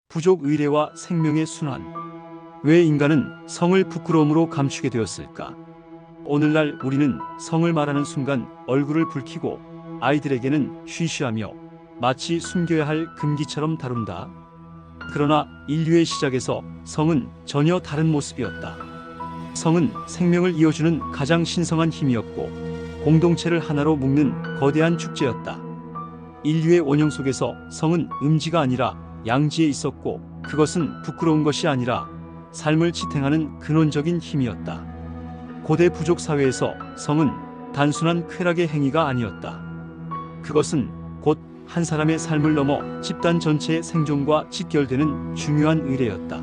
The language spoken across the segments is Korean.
부족 의례와 생명의 순환. 왜 인간은 성을 부끄러움으로 감추게 되었을까? 오늘날 우리는 성을 말하는 순간 얼굴을 붉히고 아이들에게는 쉬쉬하며 마치 숨겨야 할 금기처럼 다룬다. 그러나 인류의 시작에서 성은 전혀 다른 모습이었다. 성은 생명을 이어주는 가장 신성한 힘이었고 공동체를 하나로 묶는 거대한 축제였다. 인류의 원형 속에서 성은 음지가 아니라 양지에 있었고 그것은 부끄러운 것이 아니라 삶을 지탱하는 근원적인 힘이었다. 고대 부족 사회에서 성은 단순한 쾌락의 행위가 아니었다. 그것은 곧 한 사람의 삶을 넘어 집단 전체의 생존과 직결되는 중요한 의례였다.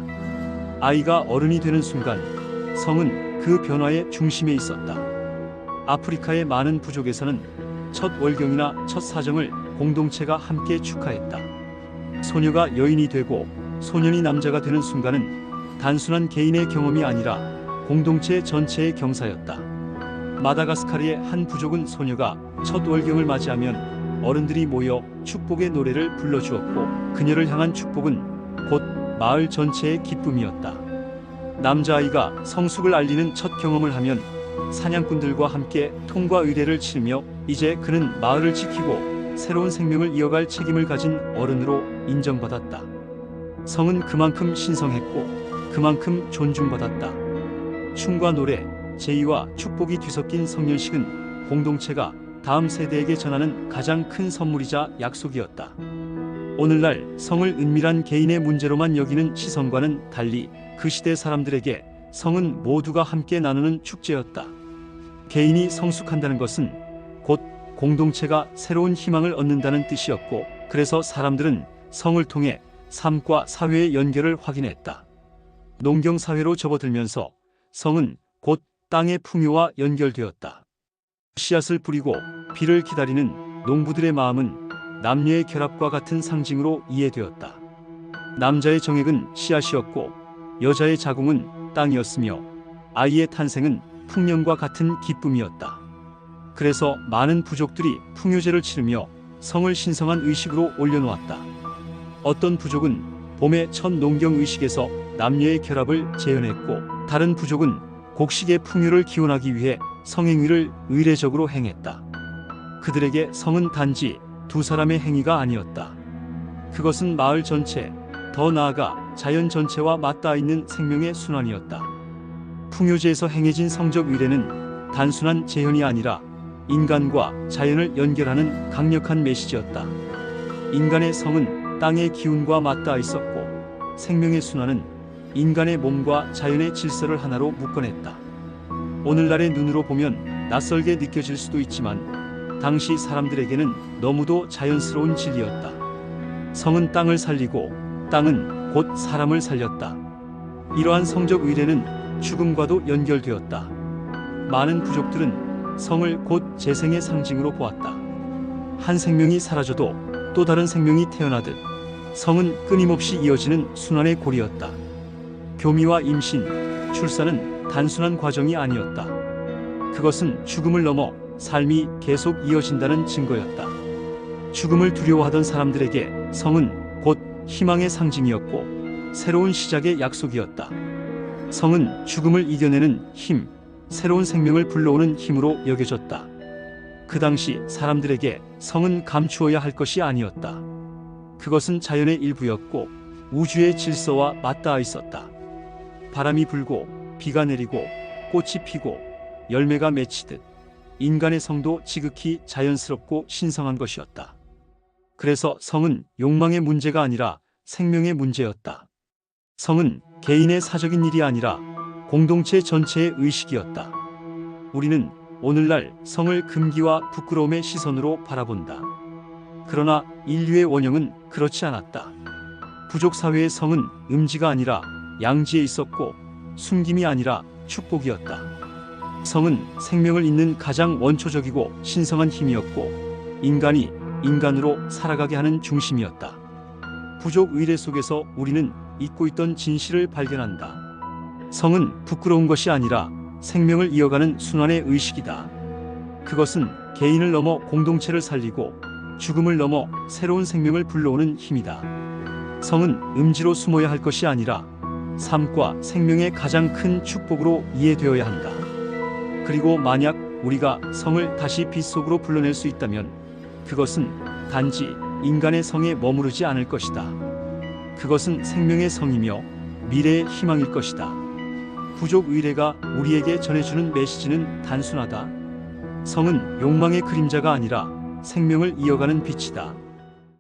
아이가 어른이 되는 순간 성은 그 변화의 중심에 있었다. 아프리카의 많은 부족에서는 첫 월경이나 첫 사정을 공동체가 함께 축하했다. 소녀가 여인이 되고 소년이 남자가 되는 순간은 단순한 개인의 경험이 아니라 공동체 전체의 경사였다. 마다가스카르의 한 부족은 소녀가 첫 월경을 맞이하면 어른들이 모여 축복의 노래를 불러주었고 그녀를 향한 축복은 곧 마을 전체의 기쁨이었다. 남자아이가 성숙을 알리는 첫 경험을 하면 사냥꾼들과 함께 통과 의례를 치르며 이제 그는 마을을 지키고 새로운 생명을 이어갈 책임을 가진 어른으로 인정받았다. 성은 그만큼 신성했고 그만큼 존중받았다. 춤과 노래, 제의와 축복이 뒤섞인 성년식은 공동체가 다음 세대에게 전하는 가장 큰 선물이자 약속이었다. 오늘날 성을 은밀한 개인의 문제로만 여기는 시선과는 달리 그 시대 사람들에게 성은 모두가 함께 나누는 축제였다. 개인이 성숙한다는 것은 곧 공동체가 새로운 희망을 얻는다는 뜻이었고 그래서 사람들은 성을 통해 삶과 사회의 연결을 확인했다. 농경사회로 접어들면서 성은 곧 땅의 풍요와 연결되었다. 씨앗을 뿌리고 비를 기다리는 농부들의 마음은 남녀의 결합과 같은 상징으로 이해되었다. 남자의 정액은 씨앗이었고 여자의 자궁은 땅이었으며 아이의 탄생은 풍년과 같은 기쁨이었다. 그래서 많은 부족들이 풍요제를 치르며 성을 신성한 의식으로 올려놓았다. 어떤 부족은 봄의 첫 농경 의식에서 남녀의 결합을 재현했고 다른 부족은 곡식의 풍요를 기원하기 위해 성행위를 의례적으로 행했다. 그들에게 성은 단지 두 사람의 행위가 아니었다. 그것은 마을 전체, 더 나아가 자연 전체와 맞닿아 있는 생명의 순환이었다. 풍요제에서 행해진 성적 의례는 단순한 제현이 아니라 인간과 자연을 연결하는 강력한 메시지였다. 인간의 성은 땅의 기운과 맞닿아 있었고 생명의 순환은 인간의 몸과 자연의 질서를 하나로 묶어냈다. 오늘날의 눈으로 보면 낯설게 느껴질 수도 있지만 당시 사람들에게는 너무도 자연스러운 진리였다. 성은 땅을 살리고 땅은 곧 사람을 살렸다. 이러한 성적 의례는 죽음과도 연결되었다. 많은 부족들은 성을 곧 재생의 상징으로 보았다. 한 생명이 사라져도 또 다른 생명이 태어나듯 성은 끊임없이 이어지는 순환의 고리였다. 교미와 임신, 출산은 단순한 과정이 아니었다. 그것은 죽음을 넘어 삶이 계속 이어진다는 증거였다. 죽음을 두려워하던 사람들에게 성은 곧 희망의 상징이었고 새로운 시작의 약속이었다. 성은 죽음을 이겨내는 힘, 새로운 생명을 불러오는 힘으로 여겨졌다. 그 당시 사람들에게 성은 감추어야 할 것이 아니었다. 그것은 자연의 일부였고 우주의 질서와 맞닿아 있었다. 바람이 불고 비가 내리고 꽃이 피고 열매가 맺히듯 인간의 성도 지극히 자연스럽고 신성한 것이었다. 그래서 성은 욕망의 문제가 아니라 생명의 문제였다. 성은 개인의 사적인 일이 아니라 공동체 전체의 의식이었다. 우리는 오늘날 성을 금기와 부끄러움의 시선으로 바라본다. 그러나 인류의 원형은 그렇지 않았다. 부족 사회의 성은 음지가 아니라 양지에 있었고 숨김이 아니라 축복이었다. 성은 생명을 잇는 가장 원초적이고 신성한 힘이었고 인간이 인간으로 살아가게 하는 중심이었다. 부족 의례 속에서 우리는 잊고 있던 진실을 발견한다. 성은 부끄러운 것이 아니라 생명을 이어가는 순환의 의식이다. 그것은 개인을 넘어 공동체를 살리고 죽음을 넘어 새로운 생명을 불러오는 힘이다. 성은 음지로 숨어야 할 것이 아니라 삶과 생명의 가장 큰 축복으로 이해되어야 한다. 그리고 만약 우리가 성을 다시 빛 속으로 불러낼 수 있다면 그것은 단지 인간의 성에 머무르지 않을 것이다. 그것은 생명의 성이며 미래의 희망일 것이다. 부족 의례가 우리에게 전해주는 메시지는 단순하다. 성은 욕망의 그림자가 아니라 생명을 이어가는 빛이다.